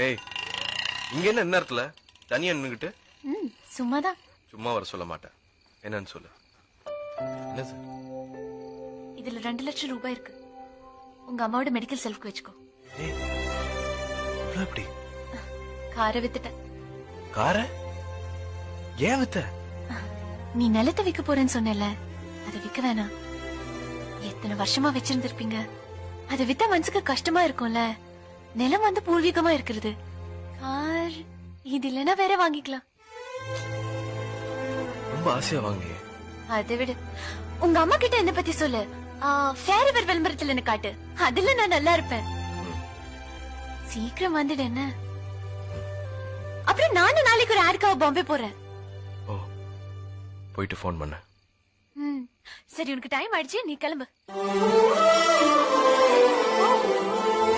ஏய், இங்க என்ன நேரத்துல தனியா நின்னுகிட்டு? சும்மாதான். சும்மா வர சொல்ல மாட்டேன். என்னன்னு சொல்லு. என்ன சார்? இதுல 2 லட்சம் ரூபாய் இருக்கு. உங்க அம்மாவோட மெடிக்கல் செல்ஃப்க்கு வச்சுக்கோ. ஏய், இவ்வளவு எப்படி? காரை வித்துட்டேன். கார? ஏன் வித்த? நீ நிலத்தை விற்க போறேன்னு சொன்னல, அதை விற்க வேணாம். எத்தனை வருஷமா வச்சிருந்திருப்பீங்க. அதை வித்தா மனசுக்கு கஷ்டமா இருக்கும்ல. நிலம் வந்து பூர்வீகமா இருக்கிறது. கார் இது இல்லைன்னா வேற வாங்கிக்கலாம். ரொம்ப ஆசையா வாங்கி. அதை விடு, உங்க அம்மா கிட்ட என்ன பத்தி சொல்லு. ஃபேரிவர் விளம்பரத்துல என்ன காட்டு. அதுல நான் நல்லா இருப்பேன். சீக்கிரம் வந்துடு என்ன. அப்புறம் நானும் நாளைக்கு ஒரு ஆடுக்காக பாம்பே போறேன். ஓ, போயிட்டு போன் பண்ண. சரி, உனக்கு டைம் ஆயிடுச்சு, நீ கிளம்பு.